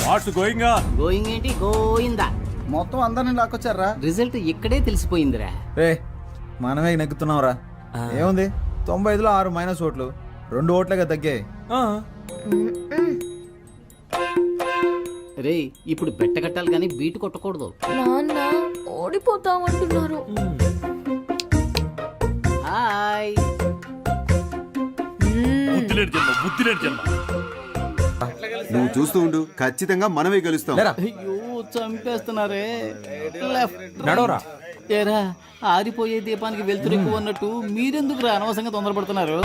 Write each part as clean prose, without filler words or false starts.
What's going going ఏంటి గోయిందా? మొత్తం అందరిని లాక్కొచ్చారా? రిజల్ట్ ఇక్కడే తెలిసిపోయిందిరా. రే మనమే నెగ్గుతున్నావురా. ఏముంది 95లో 6 మైనస్ ఓట్లు, 2 ఓట్లుగా తగ్గాయి. రే ఇప్పుడు బెట్ట కట్టాలి కానీ బీటు కొట్టకూడదు. నాన్న ఓడిపోతామంటున్నారు. హాయ్. బుద్ధిలేని జన్మ. నువ్వు చూస్తూ ఉండు, ఖచ్చితంగా మనమే గెలుస్తాం. అయ్యో చంపేస్తున్నారే. నడవరా. ఏరా ఆరిపోయే దీపానికి వెళ్తురు ఎక్కువ అన్నట్టు మీరెందుకు అనవసరంగా తొందరపడుతున్నారు?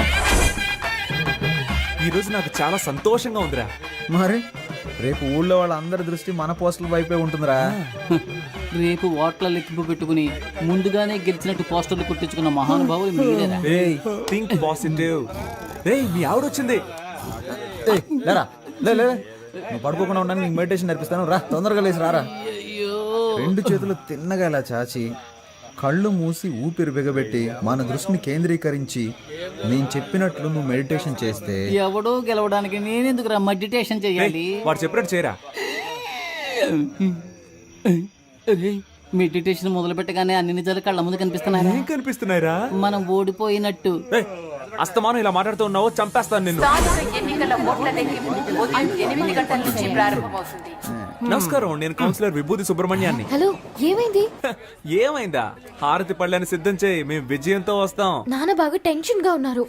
ఈ రోజు నాకు చాలా సంతోషంగా ఉందిరా. మరి రేపు ఊళ్ళో వాళ్ళందరి దృష్టి మన పోస్టుల వైపే ఉంటుందిరా. రేపు ఓట్ల లెక్కింపు పెట్టుకుని ముందుగానే గెలిచినట్టు పోస్టర్లు కుట్టించుకున్న మహానుభావులు మీరేరా. Think positive. రేయ్ మీ ఆవిడ వచ్చింది. ఏయ్, లేరా లే లే, నువ్వు పడుకోకుండా ఉండడానికి నీకు మెడిటేషన్ నేర్పిస్తాను రా. తొందరగా లేచి రారా. అయ్యో 2 చేతులు తిన్నగా ఇలా చాచి కళ్ళు మూసి ఊపిరి బిగబెట్టి మన దృష్టిని కేంద్రీకరించి నేను చెప్పినట్లు నువ్వు మెడిటేషన్ చేస్తే ఎవడో గెలవడానికి నేనెందుకురా మెడిటేషన్ చెయ్యాలి? వాడు చెప్పినట్టు చేయరా. మెడిటేషన్ మొదలు పెట్టగానే అన్ని నిజాలు కళ్ళ ముందు కనిపిస్తున్నాయి. ఏం కనిపిస్తున్నాయిరా? మనం ఓడిపోయినట్టు. అస్తమానం ఇలా మాట్లాడుతూ ఉన్నావు, చంపేస్తాను నిన్ను. ఎన్నికల ఓట్ల లెక్కింపు ఉదయం 8 గంటల నుంచి ప్రారంభమవుతుంది. నమస్కారం, నేను కౌన్సిలర్ విభూతి సుబ్రహ్మణ్యాన్ని. హలో, ఏమైంది? ఏమైందా? హారతి పళ్ళని సిద్ధం చేయి, మేము విజయంతో వస్తాం. నాన్న బాగా టెన్షన్ గా ఉన్నారు.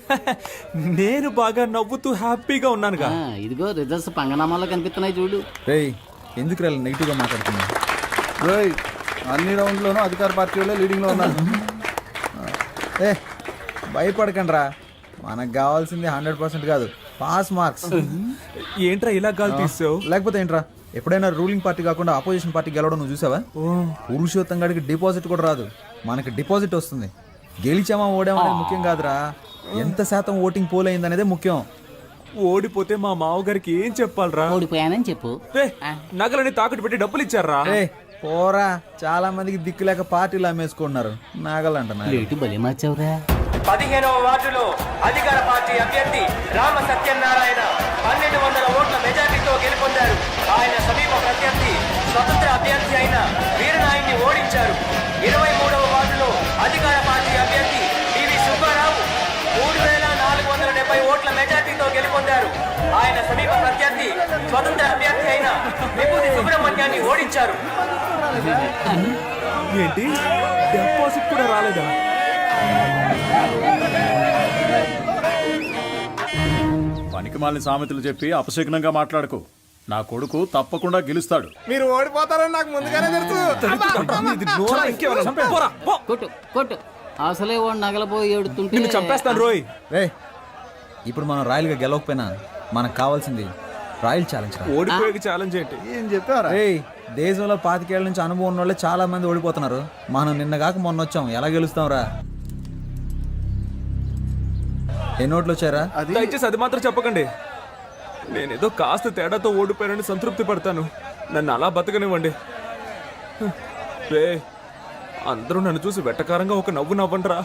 నేను బాగా నవ్వుతూ హ్యాపీగా ఉన్నానుగా. ఇదిగో రిజల్ట్స్ పంగనామాలో కనిపిస్తున్నాయి చూడు. రేయ్ ఎందుకు రా నెగిటివ్గా మాట్లాడుతున్నా? రేయ్, అన్ని రౌండ్లోనూ అధికార పార్టీ వాళ్ళే లీడింగ్లో ఉన్నారు. ఏ భయపడకండి రా, మనకు కావాల్సింది 100% కాదు, పాస్ మార్క్స్. ఏంట్రా ఇలా గాలి తీసావు? లేకపోతే ఏంట్రా, ఎప్పుడైనా రూలింగ్ పార్టీ కాకుండా ఆపోజిషన్ పార్టీ గెలవడం నువ్వు చూసావా? పురుషోత్తం గడికి డిపాజిట్ కూడా రాదు, మనకి డిపాజిట్ వస్తుంది. గెలిచామా ఓడామా అనేది ముఖ్యం కాదురా, ఎంత శాతం ఓటింగ్ పోల్ అయింది అనేదే ముఖ్యం. ఓడిపోతే మా మావగారికి ఏం చెప్పాలరా? ఓడిపోయానని చెప్పు. నగలని తాకట్టు పెట్టి డబ్బులు ఇచ్చారా? ఏ పోరా, చాలా మందికి దిక్కు లేక పార్టీలు అమ్మేసుకుంటున్నారు. నాగలంట రేటు బలి మార్చావురా. 15వ వార్డులో అధికార పార్టీ అభ్యర్థి రామ సత్యనారాయణ 1200 ఓట్ల మెజార్టీతో గెలుపొందారు. ఆయన సమీప ప్రత్యర్థి స్వతంత్ర అభ్యర్థి అయిన వీరనాయుడిని ఓడించారు. 23వ వార్డులో అధికార పార్టీ అభ్యర్థి పివి సుబ్బారావు 3470 ఓట్ల మెజార్టీతో గెలుపొందారు. ఆయన సమీప ప్రత్యర్థి స్వతంత్ర అభ్యర్థి అయిన విభూతి సుబ్రహ్మణ్యాన్ని ఓడించారు. ఏంటి, డిపాజిట్ కూడా రాలేదా? పనికిమాలిన సామెతలు చెప్పి అపశకునంగా మాట్లాడుకో. నా కొడుకు తప్పకుండా గెలుస్తాడు. మీరు ఓడిపోతారని నాకు ముందుగానే తెలుసు. కొట్టు కొట్టు. అసలే వాడు నగలపోయి ఏడుతుంటే నిన్ను చంపేస్తాను రోయ్. రే ఇప్పుడు మనం రాయల్గా గెలవకపోయినా మనకు కావాల్సింది రాయల్ ఛాలెంజ్. ఓడిపోయే ఛాలెంజ్ ఏంటి? ఏం చెప్పారా? రే దేశంలో 25 ఏళ్ల నుంచి అనుభవం ఉన్న వాళ్ళే చాలా మంది ఓడిపోతున్నారు. మనం నిన్న కాక మొన్న వచ్చాం, ఎలా గెలుస్తాం రా? ఎన్ని ఓట్లు వచ్చారా? దయచేసి అది మాత్రం చెప్పకండి. నేనేదో కాస్త తేడాతో ఓడిపోయానని సంతృప్తి పడతాను. నన్ను అలా బతకనివ్వండి. రే అందరూ నన్ను చూసి వెట్టకారంగా ఒక నవ్వు నవ్వండిరా.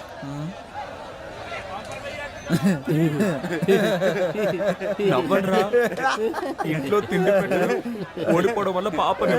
నవ్వండిరా. ఇంట్లో తిండి పెట్టడం ఓడిపోవడం వల్ల పాపని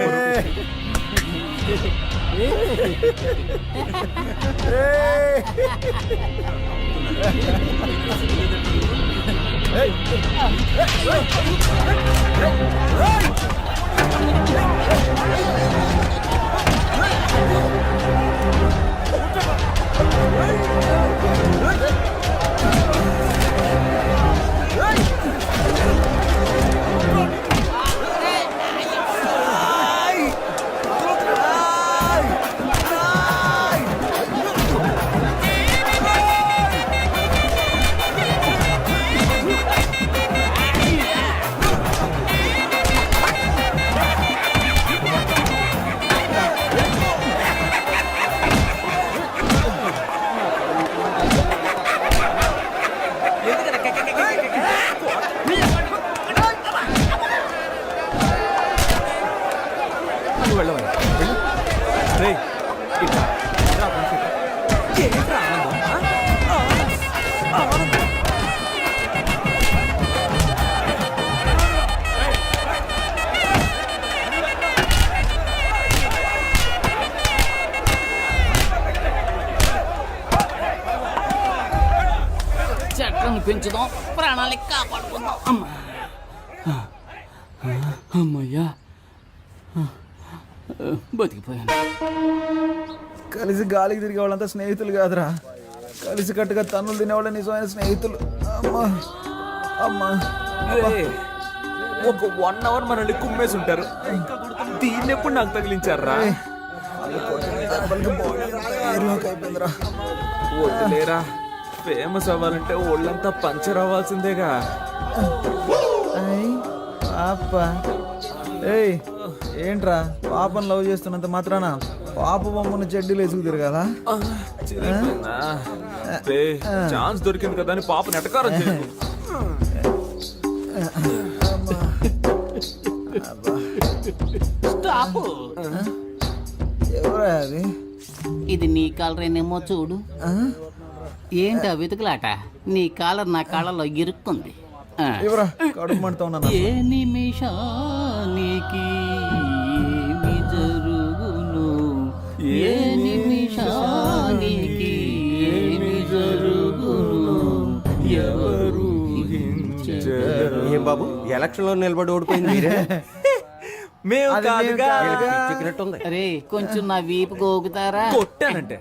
పెంచుదాం, ప్రాణాలకి కాపాడుకుందాం. అమ్మా, అమ్మయ్యా, బతికిపోయాను. కలిసి గాలికి తిరిగే వాళ్ళంతా స్నేహితులు కాదురా, కలిసి కట్టుగా తన్నులు తినేవాళ్ళ నిజమైన స్నేహితులు. అమ్మా అమ్మా. ఒక 1 hour మనల్ని కుమ్మేసి ఉంటారు, దీన్ని ఎప్పుడు నాకు తగిలించారా? అయిపోయిందిరా. వద్దులేరా, ఫేమస్ అవ్వాలంటే ఒళ్ళంతా పంచర్ అవ్వాల్సిందేగా. పాప ఏయ్ ఏంట్రా, పాపను లవ్ చేస్తున్నంత మాత్రాన పాప బొమ్మను చెడ్డీలు వేసుకు తిరగాల? ఛాన్స్ దొరికింది కదా అని పాప నెటకారం చేయకు. స్టాప్. ఎవరా అది? ఇది నీ కాలరేనేమో చూడు. ఏంటా వెతుకులాట? నీ కాలర్ నా కాళ్ళలో ఇరుక్కుంది. ఎవరా? కడుపు మంటతో ఉన్నాను. ఏ నిమిషానికి ఏమి జరుగును, ఏ నిమిషానికి ఏమి జరుగును, ఎవరు ఏం బాబు, ఎలక్షన్ లో నిలబడి ఓడిపోయింది మీరే? మేము కాదుగా. అరే కొంచెం నా వీపు గోగుతారా? కొట్టానంటే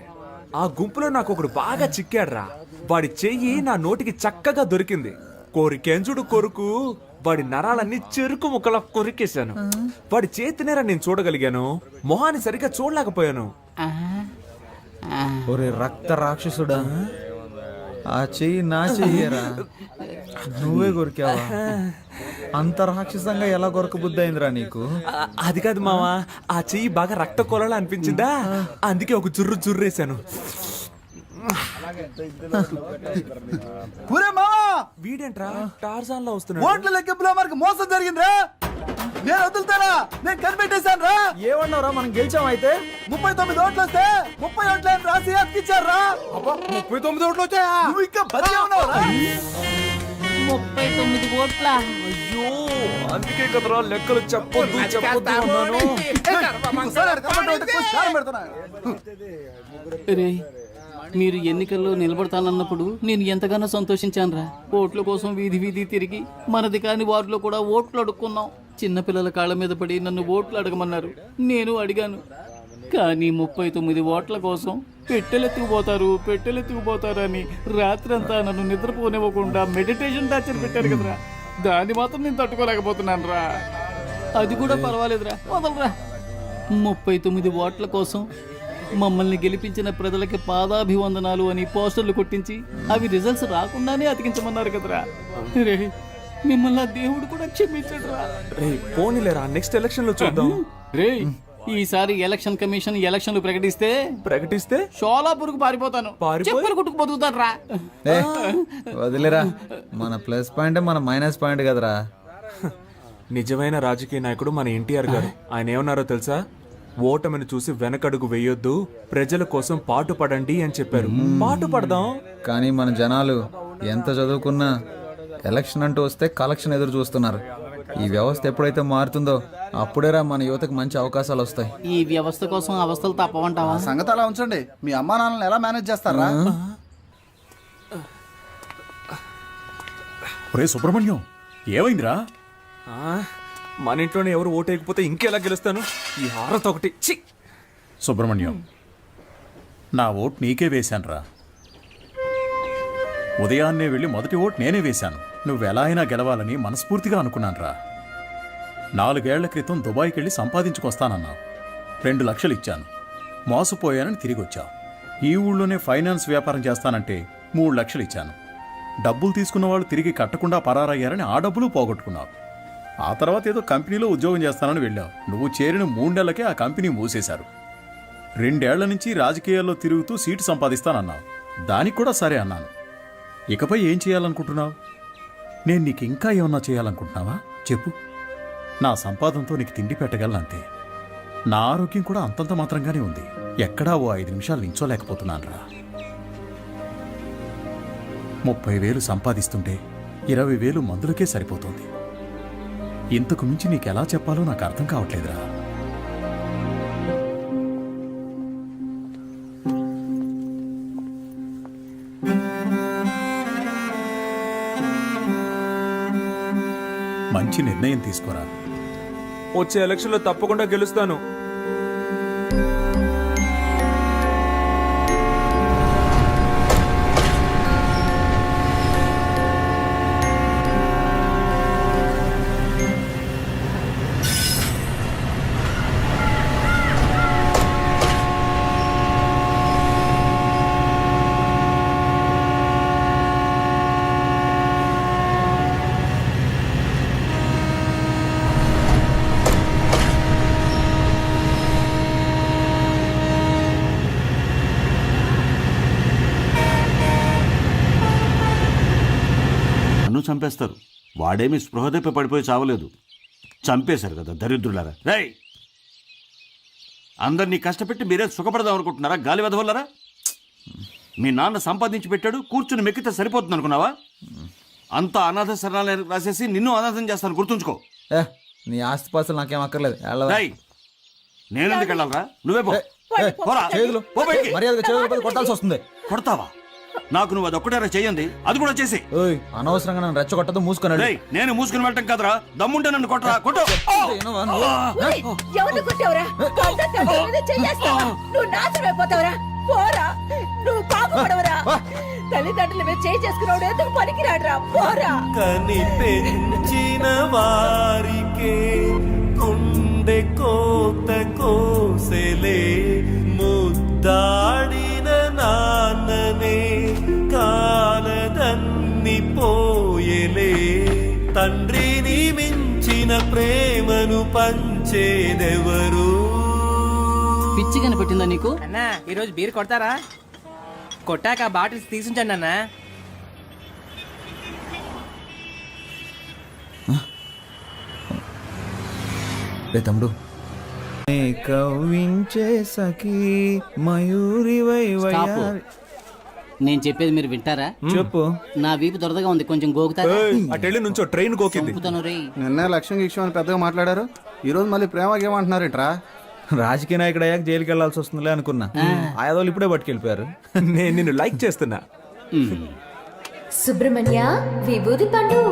ఆ గుంపులో నాకు ఒకడు బాగా చిక్కాడ్రా. వాడి చెయ్యి నా నోటికి చక్కగా దొరికింది. కోరికెంచుడు కొరుకు వాడి నరాలన్నీ చెరుకు ముక్కలా కొరికేశాను. వాడి చేతినేరా నేను చూడగలిగాను, మొహాన్ని సరిగ్గా చూడలేకపోయాను. ఒరే రక్త రాక్షసుడా, ఆ చెయ్యి నా చెయ్యరా, నువ్వే కొరికావా? అంత రాక్షసంగా ఎలా కొరక బుద్ధి అయిందిరా నీకు? అది కాదు మావా, ఆ చెయ్యి బాగా రక్త కొలాలి అనిపించిందా, అందుకే ఒక జుర్రు జుర్రేశాను. వీడేంట్రా టార్జాన్ లో వస్తున్నాడు? ఓట్ల లెక్కింపులో మనకు మోసం జరిగిందిరా. నేను వదులుతారా? నేను కనిపెట్టేశాను రా. ఏమన్నారా, మనం గెలిచాం అయితే? 39 ఓట్లు వస్తే 30 ఓట్లని రాసి అతికిచ్చారా? 39 ఓట్లు వచ్చాయా? నువ్వు ఇంకా బతికే ఉన్నావురా? 39 ఓట్ల. అయ్యో, అందుకే కదరా లెక్కలు చెప్పొద్దు చెప్పొద్దు అన్నాను. ఒకసారి ఆడ కనబడ్డ వాడికి కోసి కారం పెడుతున్నా. రే, మీరు ఎన్నికల్లో నిలబడతానన్నప్పుడు నేను ఎంతగానో సంతోషించానురా. ఓట్ల కోసం వీధి వీధి తిరిగి మనది కాని వారిలో కూడా ఓట్లు అడుక్కున్నాం. చిన్నపిల్లల కాళ్ళ మీద పడి నన్ను ఓట్లు అడగమన్నారు, నేను అడిగాను. కానీ 39 ఓట్ల కోసం పెట్టెలెత్తుకుపోతారు అని రాత్రంతా నన్ను నిద్రపోనివ్వకుండా మెడిటేషన్ టార్చర్ పెట్టారు కదరా. దాన్ని మాత్రం నేను తట్టుకోలేకపోతున్నాను రా. అది కూడా పర్వాలేదురా, వదలరా. 39 ఓట్ల కోసం మమ్మల్ని గెలిపించిన ప్రజలకి పాదాభివందనాలు అని పోస్టర్లు కొట్టించి అవి రిజల్ట్స్ రాకుండానే అతికించమన్నారు కదరా. రే, మిమ్మల్ని దేవుడు కూడా క్షమించడురా. రే పోనీలేరా, నెక్స్ట్ ఎలక్షన్ లో చూద్దాం. రే, ఈసారి ఎలక్షన్ కమిషన్ ఎలక్షన్లు ప్రకటిస్తే షోలాపూర్కు పారిపోతాను. చెప్పులు కుట్టుకు బతుకుతాను రా. వదిలేరా, మన ప్లస్ పాయింట్ మన మైనస్ పాయింట్ కదరా. నిజమైన రాజకీయ నాయకుడు మన ఎన్టీఆర్ గారు. ఆయన ఏమన్నారో తెలుసా? ఓటమిని చూసి వెనకడుగు వేయొద్దు, ప్రజల కోసం పాటు పడండి అని చెప్పారు. పాటు పడదాం. కానీ మన జనాలు ఎంత చదువుకున్నా ఎలక్షన్ అంటూ వస్తే కలెక్షన్ ఎదురు చూస్తున్నారు. ఈ వ్యవస్థ ఎప్పుడైతే మారుతుందో అప్పుడేరా మన యువతకు మంచి అవకాశాలు వస్తాయి. ఈ వ్యవస్థ కోసం అవస్థలు తప్పవంటావా? సంగతి అలా ఉంచండి. మీ అమ్మా నాన్నలను ఎలా మేనేజ్ చేస్తారా? ఒరే సుబ్రహ్మణ్యం, ఏమైందిరా? మన ఇంట్లోనే ఎవరు ఓటేయకపోతే ఇంకెలా గెలుస్తాను? ఈ హారత ఒకటి. ఛీ! సుబ్రహ్మణ్యం, నా ఓటు నీకే వేశానురా. ఉదయాన్నే వెళ్ళి మొదటి ఓటు నేనే వేశాను. నువ్వెలా అయినా గెలవాలని మనస్ఫూర్తిగా అనుకున్నానురా. 4 ఏళ్ల క్రితం దుబాయ్కి వెళ్ళి సంపాదించుకొస్తానన్నావు. 2 లక్షలు ఇచ్చాను, మోసపోయానని తిరిగి వచ్చావు. ఈ ఊళ్ళోనే ఫైనాన్స్ వ్యాపారం చేస్తానంటే 3 లక్షలు ఇచ్చాను. డబ్బులు తీసుకున్న వాళ్ళు తిరిగి కట్టకుండా పరారయ్యారని ఆ డబ్బులు పోగొట్టుకున్నావు. ఆ తర్వాత ఏదో కంపెనీలో ఉద్యోగం చేస్తానని వెళ్ళావు. నువ్వు చేరిన 3 నెలలకే ఆ కంపెనీ మూసేశారు. 2 ఏళ్ల నుంచి రాజకీయాల్లో తిరుగుతూ సీటు సంపాదిస్తానన్నావు. దానికి కూడా సరే అన్నాను. ఇకపై ఏం చేయాలనుకుంటున్నావు? నేను నీకు ఇంకా ఏమన్నా చేయాలనుకుంటున్నావా చెప్పు. నా సంపాదనతో నీకు తిండి పెట్టగలనంతే. నా ఆరోగ్యం కూడా అంతంత మాత్రంగానే ఉంది. ఎక్కడా ఓ 5 నిమిషాలు నించోలేకపోతున్నానురా. 30,000 సంపాదిస్తుంటే 20,000 మందులకే సరిపోతుంది. ఇంతకు మించి నీకెలా చెప్పాలో నాకు అర్థం కావట్లేదురా. ఆలోచించి నిర్ణయం తీసుకోరా. వచ్చే ఎలక్షన్లో తప్పకుండా గెలుస్తాను. నన్ను చంపేస్తారు. వాడేమి స్పృహ తప్పి పడిపోయి చావలేదు, చంపేశారు కదా దరిద్రులారా. రేయ్, అందరినీ కష్టపెట్టి మీరే సుఖపడదాం అనుకుంటున్నారా? గాలి వెదవల్లరా. మీ నాన్న సంపాదించి పెట్టాడు, కూర్చుని మెక్కితే సరిపోతుంది అనుకున్నావా? అంతా అనాథ శరణాలయం రాసేసి నిన్ను అనాథం చేస్తాను, గుర్తుంచుకో. నీ ఆస్తి పాస్తులు నాకేం అక్కర్లేదు. రేయ్, నేనెందుకు వెళ్ళాలరా? నువ్వే పో. పోరా. చేతులు పో బయటికి. మర్యాదగా చేతులు కొట్టాల్సి వస్తుంది. కొడతావా? నాకు నువ్వు అదొక్కటేరా చేయండి, అది కూడా చేసి. అనవసరంగా నన్ను రెచ్చగొట్టదు, మూసుకున్నాడు. నేను మూసుకుని వెళ్ళటం కాదురా, దమ్ముంటే నన్ను కొట్టరా. కొట్టు. ఎవరు కొట్టావురా? నువ్వు నాశనం అయిపోతావురా. పోరా, నువ్వు పాపపడవరా. తల్లిదండ్రుల మీద చేయి చేసుకున్నాడు ఎందుకు పనికిరాడురా. పోరా. కని పెంచిన వారికే గుండె కోత కోసెలే, ముద్దాడిన నాన్ననే కాలదన్ని పోయలే. తండ్రిని మించిన ప్రేమను పంచేదెవరు? పిచ్చి కనిపెట్టిందా నీకు? అన్నా ఈరోజు బీర్ కొడతారా? కొట్టాక బాటిల్స్ తీసుంచండి అన్నా. రే తమ్ముడు, కవ్వించే సఖీ మయూరి స్టాప్. నేను చెప్పేది మీరు వింటారా? చెప్పు. నా వీపు దొరదగా ఉంది, కొంచెం గోకుతారా? అటెళ్ళి నుంచో ట్రైన్ గోకింది. చంపుతాను రే. నిన్న లక్ష్యం గిక్ష్యం అని పెద్దగా మాట్లాడారు, ఈ రోజు మళ్ళీ ప్రేమకేమంటున్నారేంట్రా? రాజకీయ నాయకుడు అయ్యాక జైలుకి వెళ్లాల్సి వస్తుందిలే అనుకున్నా. ఆయాదోళ్ళు ఇప్పుడే పట్టుకెళ్ళిపోయారు. నేను నిన్ను లైక్ చేస్తున్నా. సుబ్రహ్మణ్య విభూది పండు.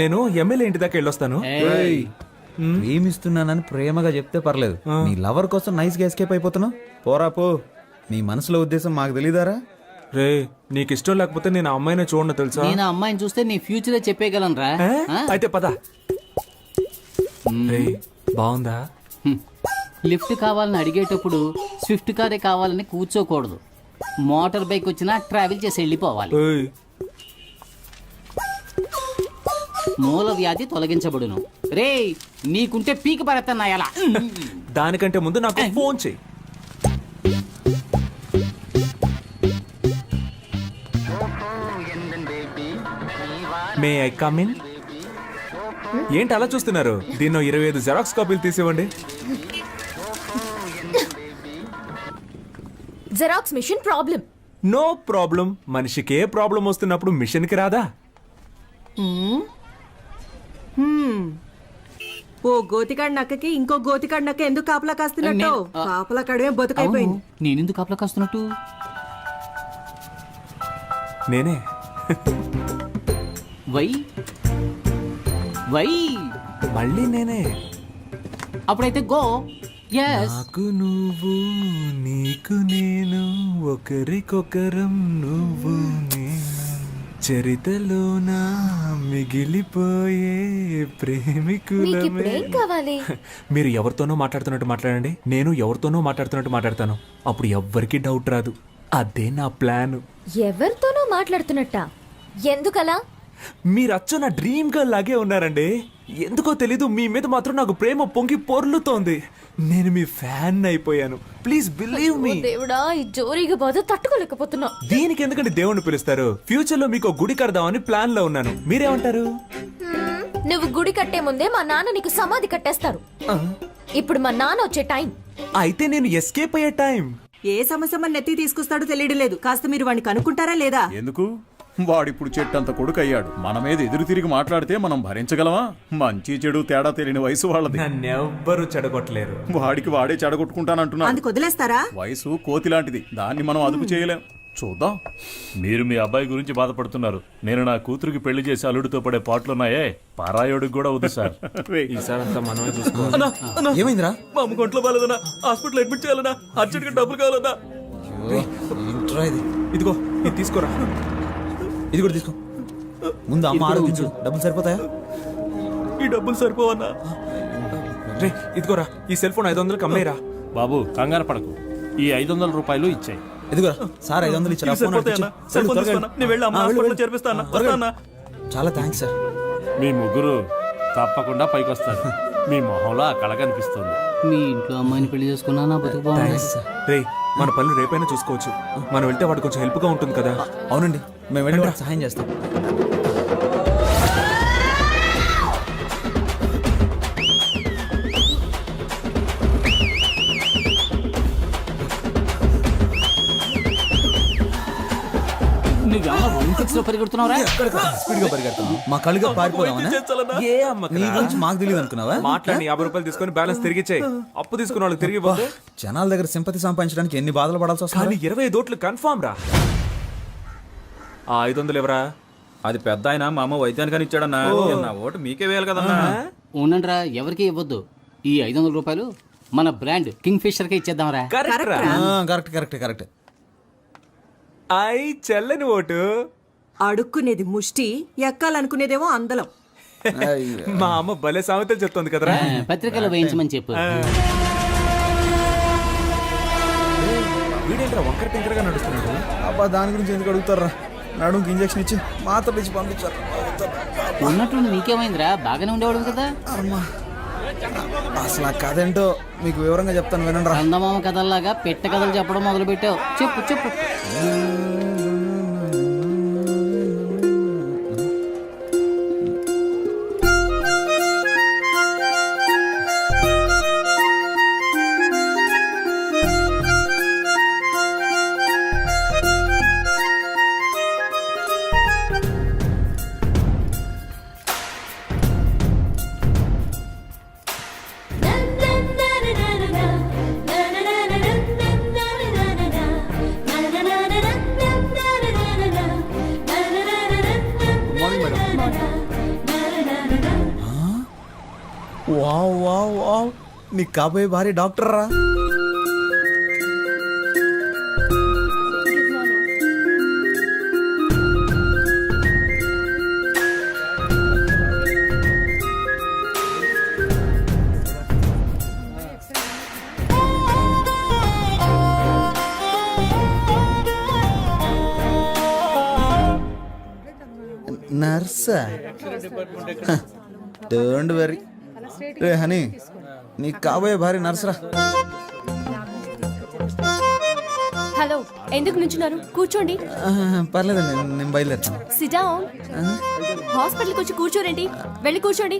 నేను ఎమ్మెల్యే ఇంటి దాకా వెళ్ళొస్తాను. ప్రేమిస్తున్నానని ప్రేమగా చెప్తే పర్లేదు, నీ లవర్ కోసం నైస్ గా ఎస్కేప్ అయిపోతున్నావు. పోరా పో. నీ మనసులో ఉద్దేశం మాకు తెలీదారా? రే, నీకు ఇష్టం లేకపోతే నేను ఆ అమ్మాయినే చూడను తెలుసా? నేను ఆ అమ్మాయిని చూస్తే నీ ఫ్యూచరే చెప్పేయగలను రా. అయితే పద. రే, బాగుందా? లిఫ్ట్ కావాలని అడిగేటప్పుడు స్విఫ్ట్ కారే కావాలని కూర్చోకూడదు. మోటార్ బైక్ వచ్చినా ట్రావెల్ చేసి వెళ్ళిపోవాలి. ఏయ్, మూల వ్యాధి తొలగించబడును. రే, నీకుంటే పీకి పడతాను ఎలా? దానికంటే ముందు నాకు ఫోన్ చెయ్యి. May I come in? ఏంటి అలా చూస్తున్నారు? దీన్నో 25 జెరాక్స్ కాపీలు తీసివ్వండి. Xerox machine problem. No problem. మనిషికి ఏ ప్రాబ్లం వస్తున్నప్పుడు మిషన్కి రాదా? ఓ గోతికాడి నక్కకి ఇంకో గోతికాడి నక్క ఎందుకు కాపలా కాస్తున్నట్టు? కాపలా కాడమే బతుకైపోయింది. నేనెందుకు కాపలా కాస్తున్నట్టు? నేనే. వై వై మళ్ళీ నేనే. అప్పుడైతే గో. yes నాకు నువ్వు, నీకు నేను, ఒకరికొకరం నువ్వు నేను, చరితలోన మిగిలిపోయే ప్రేమికులమే. మీకిప్పుడేం కావాలి? మీరు ఎవరితోనో మాట్లాడుతున్నట్టు మాట్లాడండి, నేను ఎవరితోనో మాట్లాడుతున్నట్టు మాట్లాడతాను. అప్పుడు ఎవ్వరికి డౌట్ రాదు. అదే నా ప్లాన్. ఎవరితోనో మాట్లాడుతున్నట్టా? ఎందుకలా? మీరు అచ్చ నా డ్రీమ్ గర్ల్ లాగే ఉన్నారండి. ఎందుకో తెలీదు, మీ మీద మాత్రం నాకు ప్రేమ పొంగి పొర్లుతోంది. నేను మీ ఫ్యాన్ అయిపోయాను. Please believe me. దేవుడా, ఈ జోరీగా బాధ తట్టుకోలేకపోతున్నా. దీనికి ఎందుకంటే దేవుణ్ణి పిలుస్తారు? ఫ్యూచర్ లో మీకు గుడి కడదామని ప్లాన్ లో ఉన్నాను. మీరేమంటారు? నువ్వు గుడి కట్టే ముందే మా నాన్న నీకు సమాధి కట్టేస్తారు. ఇప్పుడు మా నాన్న వచ్చే టైం. అయితే నేను ఎస్కేప్ అయ్యే టైం. ఏ సమస్య మన నెత్తి తీసుకొస్తాడో తెలియడం లేదు. కాస్త మీరు వాడిని కనుక్కుంటారా లేదా? ఎందుకు? వాడిప్పుడు చెట్టంత కొడుకు అయ్యాడు. మన మీద ఎదురు తిరిగి మాట్లాడితే మనం భరించగలమా? మంచి చెడు తేడా తెలియని వయసు వాళ్ళది. నన్నెవ్వరూ చెడగొట్టలేరు. వాడికి వాడే చెడగొట్టుకుంటానంటున్నాడు. అందుకు వదిలేస్తారా? వయసు కోతి లాంటిది, దాన్ని మనం అదుపు చేయలేం. చూద్దాం. మీరు మీ అబ్బాయి గురించి బాధపడుతున్నారు. నేను నా కూతురికి పెళ్లి చేసి అల్లుడితో పడే పాటలున్నాయే, పారాయోడికి కూడా వద్దు సార్. ఈసారి అంతా మనమే చూసుకోవాలి. ఏమైందిరా? మా అమ్మ ఒంట్లో బాగాలేదన్నా, హాస్పిటల్ అడ్మిట్ చేయాలన్నా, అర్జెంట్గా డబ్బులు కావాలన్నా. ఏంట్రా ఇది? ఇదిగో ఇది తీసుకోరా. ఇది కూడా తీసుకో. ముందు అమ్మ ఆరోగించు. డబ్బులు సరిపోతాయా? ఈ డబ్బులు సరిపోవన్నా. రే ఇదిగోరా, ఈ సెల్ ఫోన్ 500 కమ్మేరా. బాబు కంగారు పడకు, ఈ 500 రూపాయలు ఇచ్చాయి. ఇదిగోరా సార్ 500 ఇచ్చారా? ఫోన్ అడిగిచ్చి. చాలా థ్యాంక్స్ సార్. మీ ముగ్గురు తప్పకుండా పైకొస్తారు. మీ మొహంలో ఆ కళ కనిపిస్తుంది. మీ ఇంట్లో అమ్మాయిని పెళ్లి చేసుకున్నా నా బతుకు బాగుంది. Thanks sir. రే మన పనులు రేపైనా చూసుకోవచ్చు. మనం వెళ్తే వాడు కొంచెం హెల్ప్గా ఉంటుంది కదా. అవునండి, మేము వెళ్ళి వాడికి సహాయం చేస్తాం. నువ్వేమన్నా ఒలింపిక్స్ లో పరిగెడుతున్నావురా? స్పీడ్ గా పరిగెడతాం. మా కళ్ళుగా పారిపోదామా? ఏ అమ్మ నీ గురించి మాకు తెలియదు అనుకున్నావా? మాట్లాడి 50 రూపాయలు తీసుకొని బ్యాలెన్స్ తిరిగిచ్చాయి. అప్పు తీసుకున్న వాళ్ళకి తిరిగి పోతే జనాల దగ్గర సింపతి సంపాదించడానికి ఎన్ని బాధలు పడాల్సి కానీ వస్తుంది. 25 ఓట్లు కన్ఫామ్ రా. ఆ 500 ఎవరా? అది పెద్ద ఆయన మా అమ్మ వైద్యానికని ఇచ్చాడన్నా. నా ఓటు మీకే వేయాలి కదన్నా. ఉండండిరా, ఎవరికి ఇవ్వద్దు. ఈ 500 రూపాయలు మన బ్రాండ్ కింగ్ ఫిషర్ కే ఇచ్చేద్దాంరా. కరెక్ట్ రా. Correct correct correct. చెల్లని ఓటు. అడుక్కునేది ముష్టి, ఎక్కాలనుకునేదేమో అందలం. మా అమ్మ భలే సామెతలు చెప్తోంది కదరా. పత్రికలో వేయించమని చెప్పు. వీడేంట్రా వంకర టింకరగా నడుస్తున్నాడు. అబ్బా దాని గురించి ఎందుకు అడుగుతారా? నడుముకి ఇంజక్షన్ ఇచ్చి మాత్రలు ఇచ్చి పంపించారు. ఉన్నట్టు నీకేమైందిరా? బాగానే ఉండేవాడు కదా. అసలు ఆ కథ ఏంటో మీకు వివరంగా చెప్తాను వినండి రా. అందమామ కథల్లాగా పెట్ట కథలు చెప్పడం మొదలు పెట్టావు. చెప్పు చెప్పు. వావ్ వావ్ వావ్, నీ కాబోయే భార్య డాక్టర్ రా. నర్సా? Don't worry. రే హనీ, నీ కాబోయే భార్య నర్సరా. హలో, ఎందుకు నుంచున్నారు? కూర్చోండి. పర్లేదండి, నేను బయలుదేరుతాను. SIT down. హాస్పిటల్కి వచ్చి కూర్చోరండి. వెళ్ళి కూర్చోండి.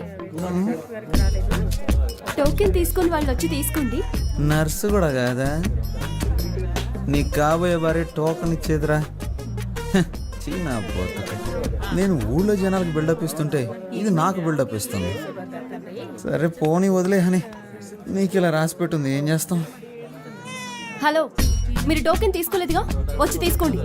టోకెన్ తీసుకొని వాళ్ళు వచ్చి తీసుకోండి. నర్సు కూడా కాదా? నీ కాబోయే భార్య టోకెన్ ఇచ్చేదిరా. చీనా బతుక. నేను ఊళ్ళో జనాలకు బిల్డప్ ఇస్తుంటే ఇది నాకు బిల్డప్ ఇస్తుంది. సరే పోనీ వదిలే హనీ, నీకు ఇలా రాసి పెట్టుంది, ఏం చేస్తాం. హలో, మీరు టోకెన్ తీసుకోలేదుగా, వచ్చి తీసుకోండి.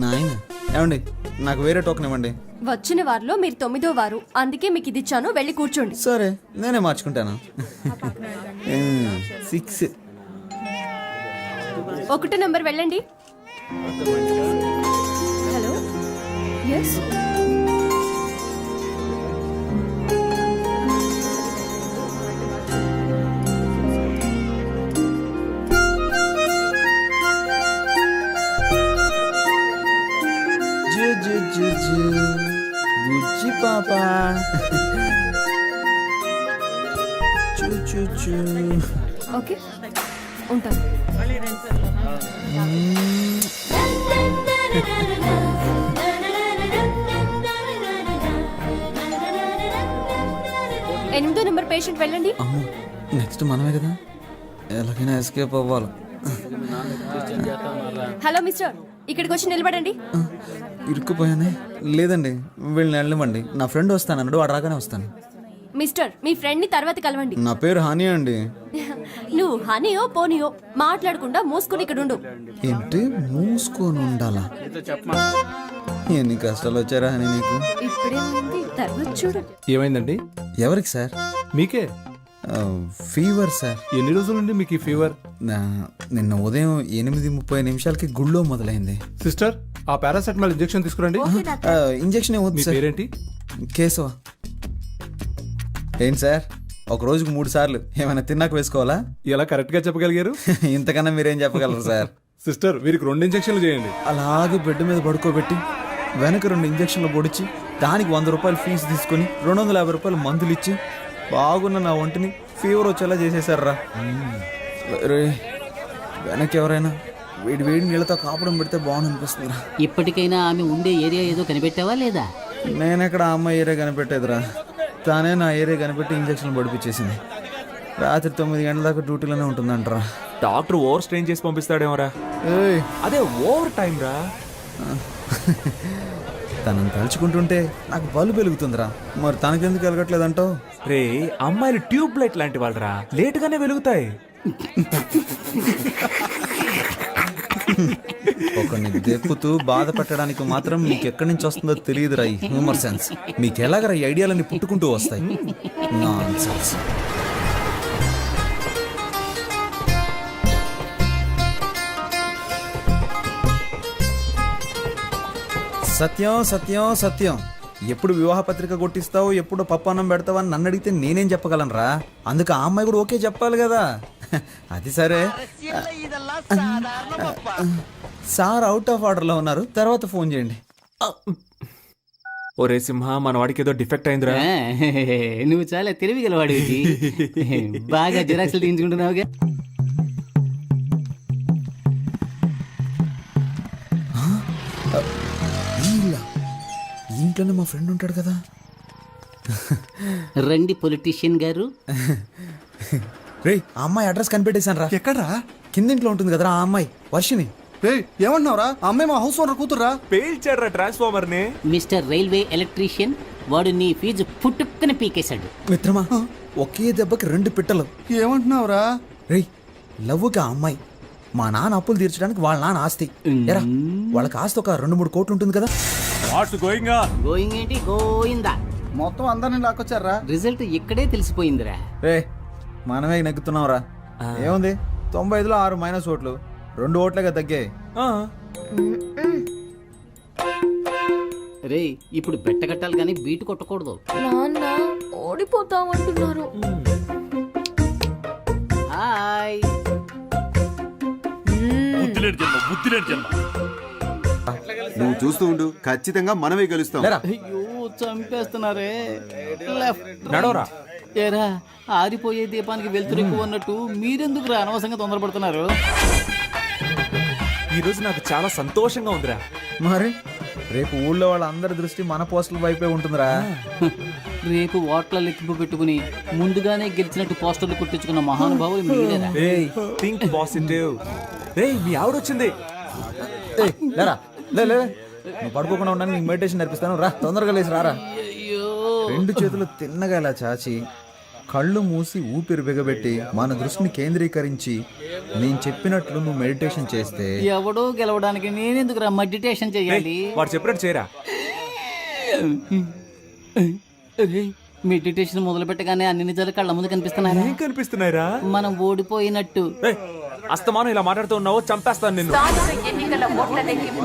నాయన ఏమండి, నాకు వేరే టోకెన్ ఇవ్వండి. వచ్చిన వారిలో మీరు 9వ వారు, అందుకే మీకు ఇది ఇచ్చాను. వెళ్ళి కూర్చోండి. సరే నేనే మార్చుకుంటాను. 6. 1 నంబర్ వెళ్ళండి. Hello, yes. బుజ్జి పాపా. ఓకే, ఉంటాను. ఎనిమిదో నెంబర్ పేషెంట్ వెళ్ళండి. నెక్స్ట్ మనమే కదా, ఎలాగైనా ఎస్కేప్ అవ్వాలి. హలో మిస్టర్, ఇక్కడికి వచ్చి నిలబడండి. ఇరుక్కుపోయానే. లేదండి, వీళ్ళని వెళ్ళనివ్వండి. నా ఫ్రెండ్ వస్తానన్నాడు, వాడు రాగానే వస్తాను. మిస్టర్ మీ ఫ్రెండ్ ని తర్వాత కలవండి. నా పేరు హాని అండి. నువ్వు హనీయో పోనీయో మాట్లాడకుండా మూసుకుని ఇక్కడ ఉండు. ఏంటి మూసుకొని ఉండాలా? ఎన్ని కష్టాలు వచ్చారా హనీ నీకు? ఇప్పుడేమైంది తర్వాత చూడు. ఏమైందండి? ఎవరికి సార్? మీకే. Fever sir. ఎన్ని రోజుల నుండి మీకు ఈ ఫీవర్? నిన్న ఉదయం 8:30 గుళ్ళో మొదలైంది. సిస్టర్, ఆ పారాసెటమాల్ ఇంజెక్షన్ తీసుకురండి. ఇంజెక్షన్ మీ ఏమవుతుంది సార్? పేరేంటి? కేశవ. ఏంటి సార్, ఒక రోజుకు 3 సార్లు ఏమైనా తిన్నాక వేసుకోవాలా? ఎలా కరెక్ట్ గా చెప్పగలిగారు? ఇంతకన్నా మీరేం చెప్పగలరు సార్? సిస్టర్, వీరికి 2 ఇంజెక్షన్లు చేయండి. అలాగే బెడ్ మీద పడుకోబెట్టి వెనక 2 ఇంజక్షన్లు పొడిచి దానికి 100 రూపాయలు ఫీజు తీసుకొని 250 రూపాయలు మందులు ఇచ్చి బాగున్న నా ఒంటిని ఫీవర్ వచ్చేలా చేసేసారా. వెనక్కి ఎవరైనా వేడి వేడి నీళ్ళతో కాపడం పెడితే బాగుంది అనిపిస్తుందిరా. ఇప్పటికైనా ఆమె ఉండే ఏరియా ఏదో కనిపెట్టావా లేదా? నేనెక్కడ అమ్మాయి ఏరియా కనిపెట్టేదిరా, తానే నా ఏరియా కనిపెట్టి ఇంజక్షన్లు పడిపించేసింది. రాత్రి 9 గంటల దాకా డ్యూటీలోనే ఉంటుందంటరా. డాక్టర్ ఓవర్ స్ట్రెయిన్ చేసి పంపిస్తాడేమోరా. ఏయ్, అదే ఓవర్ టైం రా. తనని తలుచుకుంటుంటే నాకు బలు వెలుగుతుందిరా. మరి తనకెందుకు వెలగట్లేదంటావు? రే, అమ్మాయిలు ట్యూబ్ లైట్ లాంటి వాళ్ళరా, లేటుగానే వెలుగుతాయి. ఒకరిని దెప్పుతూ బాధ పెట్టడానికి మాత్రం మీకు ఎక్కడి నుంచి వస్తుందో తెలియదురా ఈ హ్యూమర్ సెన్స్. మీకు ఎలాగరా ఈ ఐడియాలన్నీ పుట్టుకుంటూ వస్తాయి? నాన్సెన్స్. సత్యం సత్యం సత్యం. ఎప్పుడు వివాహ పత్రిక కొట్టిస్తావు, ఎప్పుడు పప్పాన్నం పెడతావు అని నన్ను అడిగితే నేనేం చెప్పగలనురా? అందుకు ఆ అమ్మాయి కూడా ఓకే చెప్పాలి కదా. అది సరే, సార్ అవుట్ ఆఫ్ ఆర్డర్లో ఉన్నారు, తర్వాత ఫోన్ చేయండి. ఒరే సింహ, మన వాడికి ఏదో డిఫెక్ట్ అయిందిరా. నువ్వు చాలా తెలివి గలవాడు. బాగా జిరాక్స్లు తీయించుకుంటున్నావుగా. ఇంట్లోనే మా ఫ్రెండ్ ఉంటాడు కదా. రండి పొలిటీషియన్ గారు. రే, ఆ అమ్మాయి అడ్రస్ కనిపెట్టేశాను రా. ఎక్కడ్రా? కిందింట్లో ఉంటుంది కదరా ఆ అమ్మాయి, వర్షిని. రే, ఏమంటున్నావురా? ఆ అమ్మాయి మా హౌస్ ఓనర్ కూతుర్రా. పేల్చాడ్రా ట్రాన్స్ఫార్మర్ ని. మిస్టర్ రైల్వే ఎలక్ట్రీషియన్, వాడు నీ ఫీజు పుట్టుక్కని పీకేశాడు. మిత్రమా, ఒకే దెబ్బకి 2 పిట్టలు. ఏమంటున్నావురా? రే, లవ్వుకి ఆ అమ్మాయి మా నాన్న అప్పులు తీర్చడానికి వాళ్ళ నాన్న ఆస్తి. ఎరా, వాళ్ళకి ఆస్తి ఒక 2-3 కోట్లు ఉంటుంది కదా. గోయింగ్ ఏంటి గోయిందా? మొత్తం అందరిని లాక్కొచ్చారా? రిజల్ట్ ఇక్కడే తెలిసిపోయిందిరా. రే, మనమే నెగ్గుతున్నావురా. ఏముంది, 95లో 6 మైనస్ ఓట్లు, 2 ఓట్లేగా తగ్గాయి. రే, ఇప్పుడు బెట్ట కట్టాలి కానీ బీటు కొట్టకూడదు. నాన్న ఓడిపోతామంటున్నారు. హాయ్. నువ్వు చూస్తూ ఉండు, ఖచ్చితంగా మనమే గెలుస్తాం. లేరా, అయ్యో చంపేస్తున్నారే. లెఫ్ట్ నడవరా. ఏరా, ఆరిపోయే దీపానికి వెళ్తురు ఎక్కువ అన్నట్టు మీరెందుకు అనవసరంగా తొందరపడుతున్నారు? ఈ రోజు నాకు చాలా సంతోషంగా ఉందిరా. మరి రేపు ఊళ్ళో వాళ్ళందరి దృష్టి మన పోస్టుల వైపే ఉంటుందిరా. రేపు ఓట్ల లెక్కింపు పెట్టుకుని ముందుగానే గెలిచినట్టు పోస్టర్లు కుట్టించుకున్న మహానుభావులు మీరేరా. రేయ్, థింక్ పాజిటివ్. రేయ్, మీ ఆవిడ వచ్చింది. ఏయ్, లేరా, లే, నువ్వు పడుకోకుండా ఉండడానికి నీకు మెడిటేషన్ నేర్పిస్తాను. రా, తొందరగా లేచి రారా. 2 చేతులు తిన్నగా ఇలా చాచి కళ్ళు మూసి ఊపిరి బిగబెట్టి మన దృష్టిని కేంద్రీకరించి నేను చెప్పినట్లు నువ్వు మెడిటేషన్ చేస్తే ఎవడో గెలవడానికి నేనెందుకు మెడిటేషన్ చేయాలి? వాడు చెప్పినట్టు చేయరా. మెడిటేషన్ మొదలు పెట్టగానే అన్ని నిజాలు కళ్ళ ముందు కనిపిస్తున్నాయి. ఏం కనిపిస్తున్నాయిరా? మనం ఓడిపోయినట్టు. అస్తమానం ఇలా మాట్లాడుతూ ఉన్నావు, చంపేస్తాను నిన్ను. స్థానిక ఎన్నికల ఓట్ల లెక్కింపు